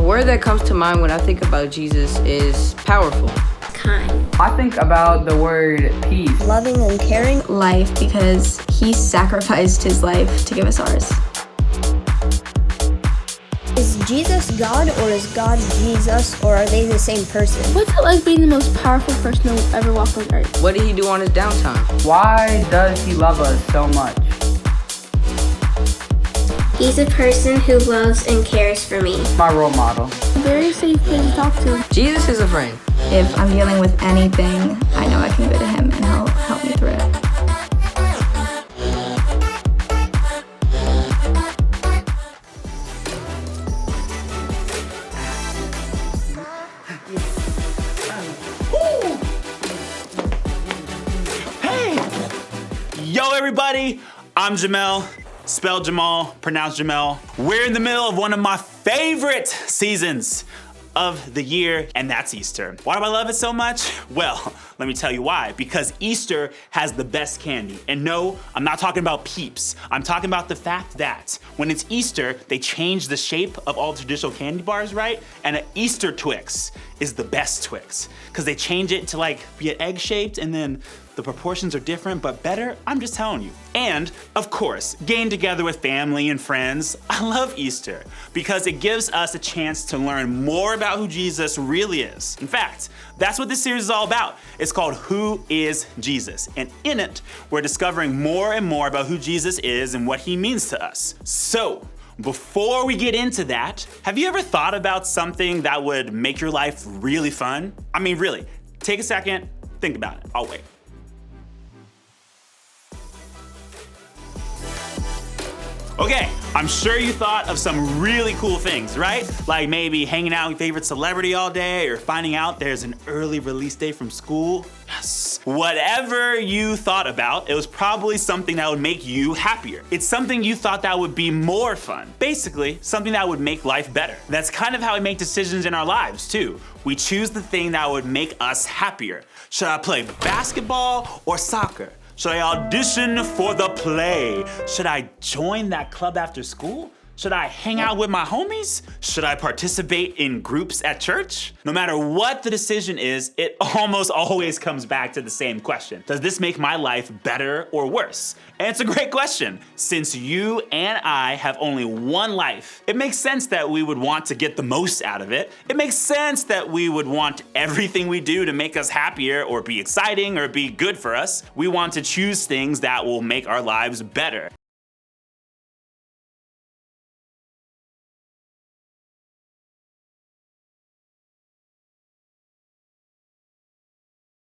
The word that comes to mind when I think about Jesus is powerful. Kind. I think about the word peace. Loving and caring. Life, because he sacrificed his life to give us ours. Is Jesus God, or is God Jesus, or are they the same person? What's it like being the most powerful person to ever walk on earth? What did he do on his downtime? Why does he love us so much? He's a person who loves and cares for me. My role model. A very safe place to talk to. Jesus is a friend. If I'm dealing with anything, I know I can go to him and he'll help me through it. Hey! Yo, everybody, I'm Jamel. Spelled Jamal, pronounced Jamel. We're in the middle of one of my favorite seasons of the year, and that's Easter. Why do I love it so much? Well, let me tell you why. Because Easter has the best candy. And no, I'm not talking about Peeps. I'm talking about the fact that when it's Easter, they change the shape of all traditional candy bars, right? And an Easter Twix is the best Twix, because they change it to like be an egg shaped, and then the proportions are different, but better. I'm just telling you. And of course, getting together with family and friends. I love Easter because it gives us a chance to learn more about who Jesus really is. In fact, that's what this series is all about. It's called Who is Jesus? And in it, we're discovering more and more about who Jesus is and what he means to us. So, before we get into that, have you ever thought about something that would make your life really fun? I mean, really, take a second, think about it. I'll wait. Okay, I'm sure you thought of some really cool things, right? Like maybe hanging out with your favorite celebrity all day, or finding out there's an early release day from school. Yes. Whatever you thought about, it was probably something that would make you happier. It's something you thought that would be more fun. Basically, something that would make life better. That's kind of how we make decisions in our lives too. We choose the thing that would make us happier. Should I play basketball or soccer? Should I audition for the play? Should I join that club after school? Should I hang out with my homies? Should I participate in groups at church? No matter what the decision is, it almost always comes back to the same question. Does this make my life better or worse? And it's a great question. Since you and I have only one life, it makes sense that we would want to get the most out of it. It makes sense that we would want everything we do to make us happier or be exciting or be good for us. We want to choose things that will make our lives better.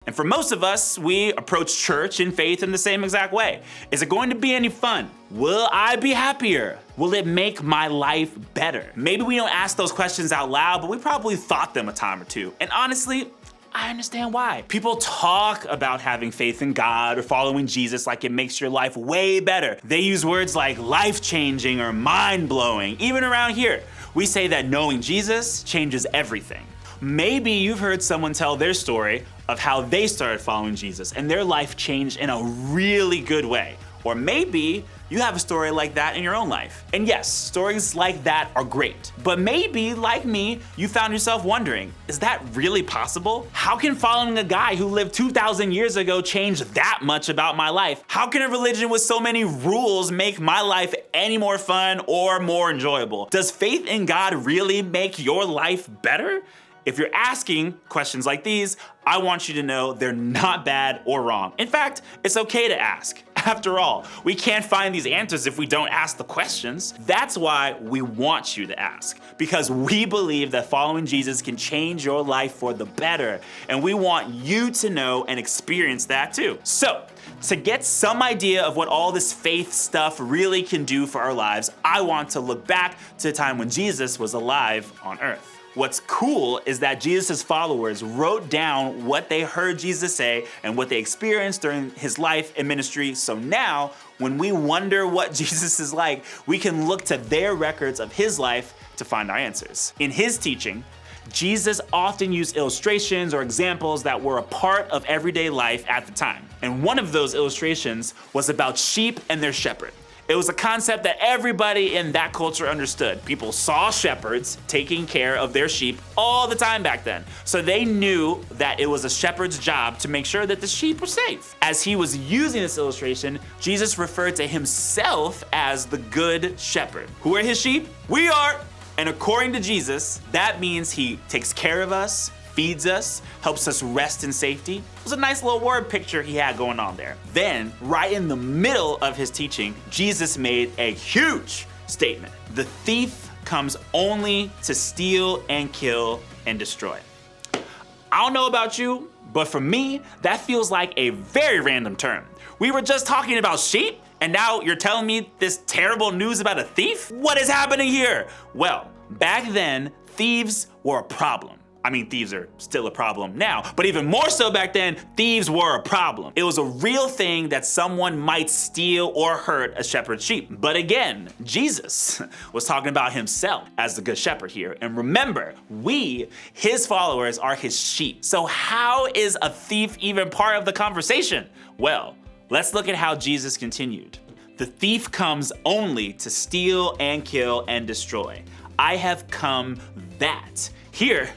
And for most of us, we approach church and faith in the same exact way. Is it going to be any fun? Will I be happier? Will it make my life better? Maybe we don't ask those questions out loud, but we probably thought them a time or two. And honestly, I understand why. People talk about having faith in God or following Jesus like it makes your life way better. They use words like life-changing or mind-blowing. Even around here, we say that knowing Jesus changes everything. Maybe you've heard someone tell their story of how they started following Jesus and their life changed in a really good way. Or maybe you have a story like that in your own life. And yes, stories like that are great. But maybe, like me, you found yourself wondering, is that really possible? How can following a guy who lived 2,000 years ago change that much about my life? How can a religion with so many rules make my life any more fun or more enjoyable? Does faith in God really make your life better? If you're asking questions like these, I want you to know they're not bad or wrong. In fact, it's okay to ask. After all, we can't find these answers if we don't ask the questions. That's why we want you to ask, because we believe that following Jesus can change your life for the better, and we want you to know and experience that too. So, to get some idea of what all this faith stuff really can do for our lives, I want to look back to a time when Jesus was alive on earth. What's cool is that Jesus' followers wrote down what they heard Jesus say and what they experienced during his life and ministry. So now, when we wonder what Jesus is like, we can look to their records of his life to find our answers. In his teaching, Jesus often used illustrations or examples that were a part of everyday life at the time. And one of those illustrations was about sheep and their shepherd. It was a concept that everybody in that culture understood. People saw shepherds taking care of their sheep all the time back then. So they knew that it was a shepherd's job to make sure that the sheep were safe. As he was using this illustration, Jesus referred to himself as the good shepherd. Who are his sheep? We are. And according to Jesus, that means he takes care of us, feeds us, helps us rest in safety. It was a nice little word picture he had going on there. Then, right in the middle of his teaching, Jesus made a huge statement. The thief comes only to steal and kill and destroy. I don't know about you, but for me, that feels like a very random term. We were just talking about sheep, and now you're telling me this terrible news about a thief? What is happening here? Well, back then, thieves were a problem. I mean, thieves are still a problem now, but even more so back then, thieves were a problem. It was a real thing that someone might steal or hurt a shepherd's sheep. But again, Jesus was talking about himself as the good shepherd here. And remember, we, his followers, are his sheep. So how is a thief even part of the conversation? Well, let's look at how Jesus continued. The thief comes only to steal and kill and destroy. I have come that. Here,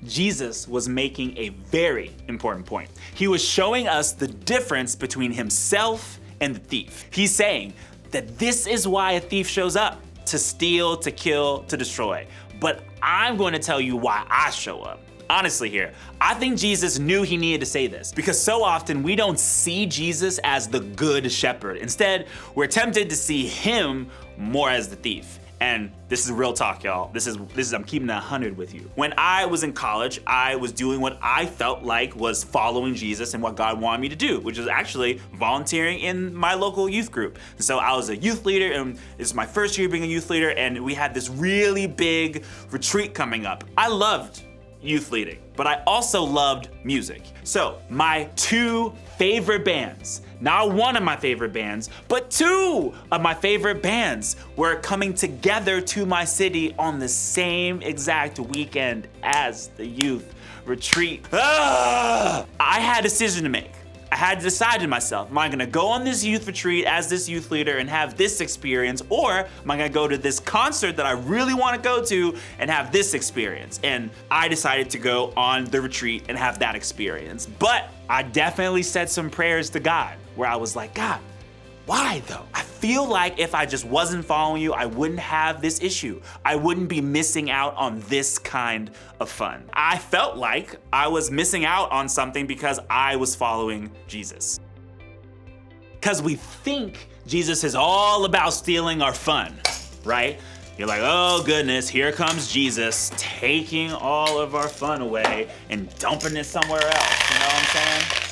Jesus was making a very important point. He was showing us the difference between himself and the thief. He's saying that this is why a thief shows up, to steal, to kill, to destroy. But I'm going to tell you why I show up. Honestly here, I think Jesus knew he needed to say this because so often we don't see Jesus as the good shepherd. Instead, we're tempted to see him more as the thief. And this is real talk, y'all. This is I'm keeping it 100 with you. When I was in college, I was doing what I felt like was following Jesus and what God wanted me to do, which was actually volunteering in my local youth group. And so I was a youth leader, and this is my first year being a youth leader, and we had this really big retreat coming up. I loved youth leading, but I also loved music. So my two favorite bands, not one of my favorite bands, but two of my favorite bands were coming together to my city on the same exact weekend as the youth retreat. I had a decision to make. I had to decide to myself, am I gonna go on this youth retreat as this youth leader and have this experience, or am I gonna go to this concert that I really wanna go to and have this experience? And I decided to go on the retreat and have that experience. But I definitely said some prayers to God where I was like, God, why though? I feel like if I just wasn't following you, I wouldn't have this issue. I wouldn't be missing out on this kind of fun. I felt like I was missing out on something because I was following Jesus. Because we think Jesus is all about stealing our fun, right? You're like, oh goodness, here comes Jesus taking all of our fun away and dumping it somewhere else, you know what I'm saying?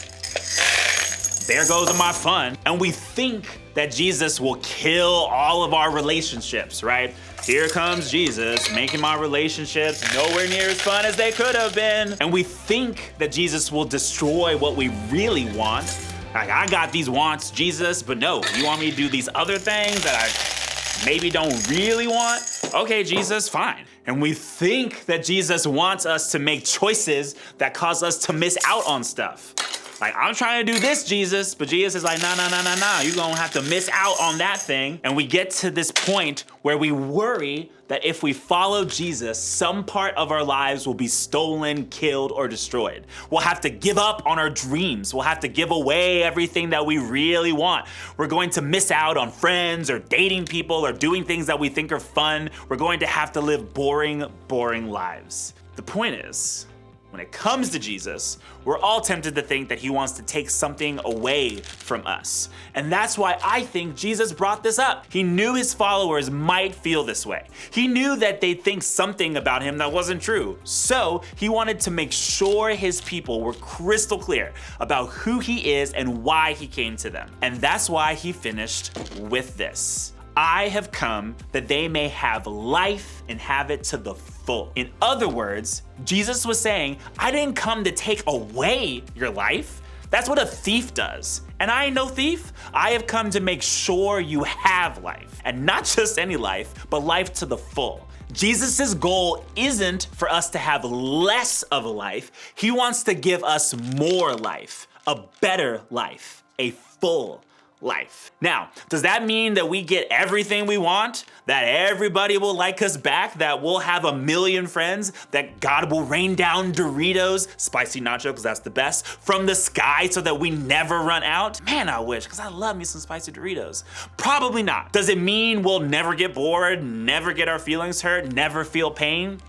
There goes my fun. And we think that Jesus will kill all of our relationships, right? Here comes Jesus making my relationships nowhere near as fun as they could have been. And we think that Jesus will destroy what we really want. Like, I got these wants, Jesus, but no, you want me to do these other things that I maybe don't really want? Okay, Jesus, fine. And we think that Jesus wants us to make choices that cause us to miss out on stuff. Like, I'm trying to do this, Jesus, but Jesus is like, nah, you're gonna have to miss out on that thing. And we get to this point where we worry that if we follow Jesus, some part of our lives will be stolen, killed, or destroyed. We'll have to give up on our dreams. We'll have to give away everything that we really want. We're going to miss out on friends or dating people or doing things that we think are fun. We're going to have to live boring lives. The point is, when it comes to Jesus, we're all tempted to think that he wants to take something away from us. And that's why I think Jesus brought this up. He knew his followers might feel this way. He knew that they'd think something about him that wasn't true. So he wanted to make sure his people were crystal clear about who he is and why he came to them. And that's why he finished with this. I have come that they may have life and have it to the full. In other words, Jesus was saying, I didn't come to take away your life. That's what a thief does. And I ain't no thief. I have come to make sure you have life. And not just any life, but life to the full. Jesus' goal isn't for us to have less of a life. He wants to give us more life, a better life, a full life. Now, does that mean that we get everything we want? That everybody will like us back? That we'll have 1,000,000 friends? That God will rain down Doritos, spicy nacho, because that's the best, from the sky so that we never run out? Man, I wish, because I love me some spicy Doritos. Probably not. Does it mean we'll never get bored, never get our feelings hurt, never feel pain?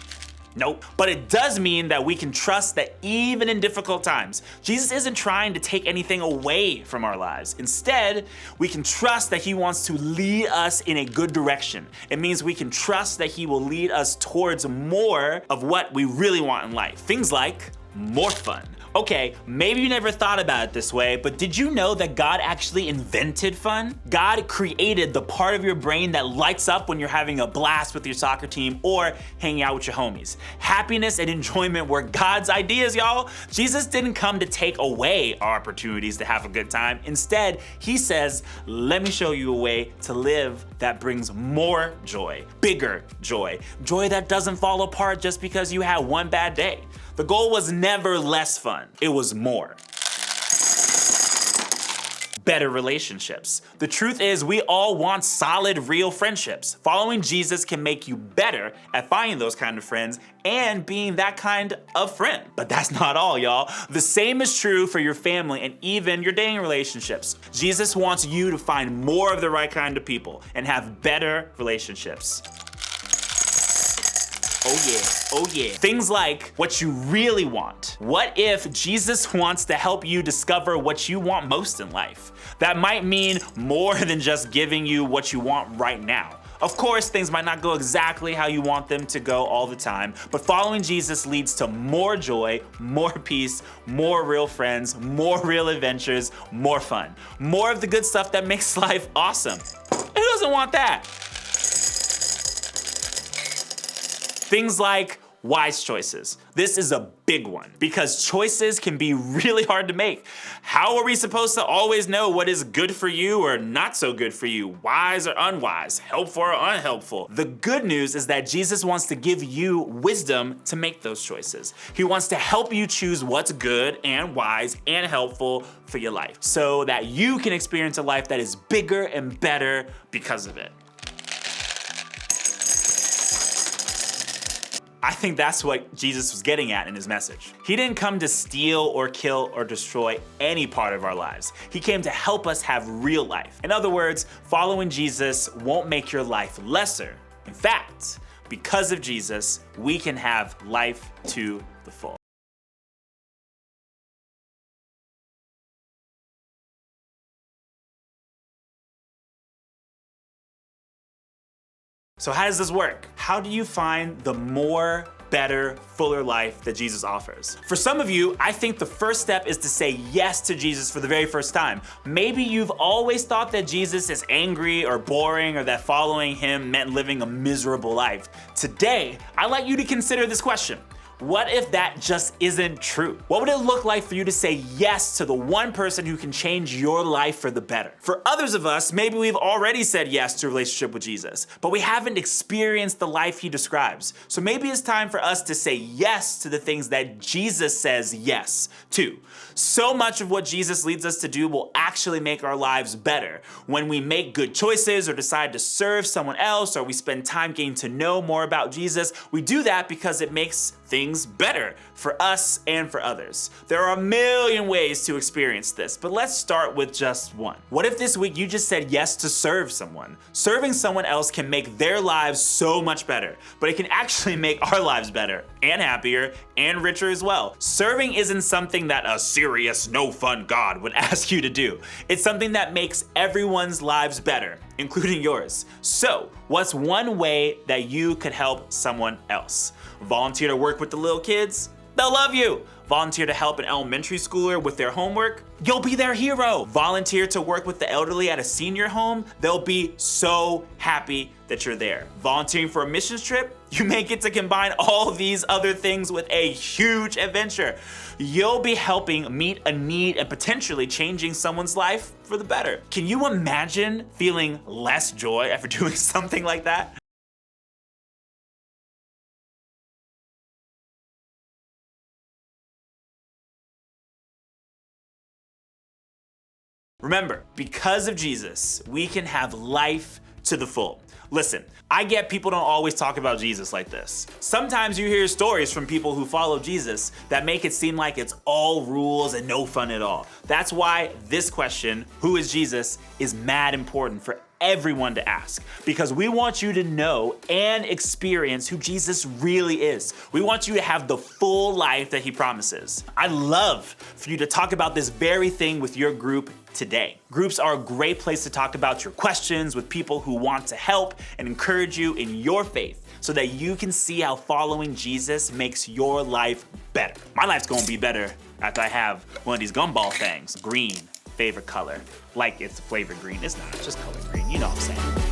Nope. But it does mean that we can trust that even in difficult times, Jesus isn't trying to take anything away from our lives. Instead, we can trust that he wants to lead us in a good direction. It means we can trust that he will lead us towards more of what we really want in life. Things like more fun. Okay, maybe you never thought about it this way, but did you know that God actually invented fun? God created the part of your brain that lights up when you're having a blast with your soccer team or hanging out with your homies. Happiness and enjoyment were God's ideas, y'all. Jesus didn't come to take away our opportunities to have a good time. Instead, he says, let me show you a way to live that brings more joy, bigger joy, joy that doesn't fall apart just because you had one bad day. The goal was never less fun, it was more. Better relationships. The truth is, we all want solid, real friendships. Following Jesus can make you better at finding those kind of friends and being that kind of friend. But that's not all, y'all. The same is true for your family and even your dating relationships. Jesus wants you to find more of the right kind of people and have better relationships. Oh yeah, oh yeah. Things like what you really want. What if Jesus wants to help you discover what you want most in life? That might mean more than just giving you what you want right now. Of course, things might not go exactly how you want them to go all the time, but following Jesus leads to more joy, more peace, more real friends, more real adventures, more fun. More of the good stuff that makes life awesome. Who doesn't want that? Things like wise choices. This is a big one because choices can be really hard to make. How are we supposed to always know what is good for you or not so good for you? Wise or unwise? Helpful or unhelpful? The good news is that Jesus wants to give you wisdom to make those choices. He wants to help you choose what's good and wise and helpful for your life so that you can experience a life that is bigger and better because of it. I think that's what Jesus was getting at in his message. He didn't come to steal or kill or destroy any part of our lives. He came to help us have real life. In other words, following Jesus won't make your life lesser. In fact, because of Jesus, we can have life to the full. So how does this work? How do you find the more, better, fuller life that Jesus offers? For some of you, I think the first step is to say yes to Jesus for the very first time. Maybe you've always thought that Jesus is angry or boring or that following him meant living a miserable life. Today, I'd like you to consider this question. What if that just isn't true? What would it look like for you to say yes to the one person who can change your life for the better? For others of us, maybe we've already said yes to a relationship with Jesus, but we haven't experienced the life he describes. So maybe it's time for us to say yes to the things that Jesus says yes to. So much of what Jesus leads us to do will actually make our lives better. When we make good choices or decide to serve someone else or we spend time getting to know more about Jesus, we do that because it makes things better for us and for others. There are a million ways to experience this, but let's start with just one. What if this week you just said yes to serve someone? Serving someone else can make their lives so much better, but it can actually make our lives better and happier and richer as well. Serving isn't something that a serious, no fun God would ask you to do. It's something that makes everyone's lives better, including yours. So, what's one way that you could help someone else? Volunteer to work with the little kids? They'll love you. Volunteer to help an elementary schooler with their homework? You'll be their hero. Volunteer to work with the elderly at a senior home? They'll be so happy that you're there. Volunteering for a missions trip? You may get to combine all these other things with a huge adventure. You'll be helping meet a need and potentially changing someone's life for the better. Can you imagine feeling less joy after doing something like that? Remember, because of Jesus, we can have life to the full. Listen, I get people don't always talk about Jesus like this. Sometimes you hear stories from people who follow Jesus that make it seem like it's all rules and no fun at all. That's why this question, who is Jesus, is mad important for everyone to ask, because we want you to know and experience who Jesus really is. We want you to have the full life that he promises. I'd love for you to talk about this very thing with your group today. Groups are a great place to talk about your questions with people who want to help and encourage you in your faith so that you can see how following Jesus makes your life better. My life's gonna be better after I have one of these gumball things, green. Favorite color, like it's flavored green. It's not, it's just color green, you know what I'm saying.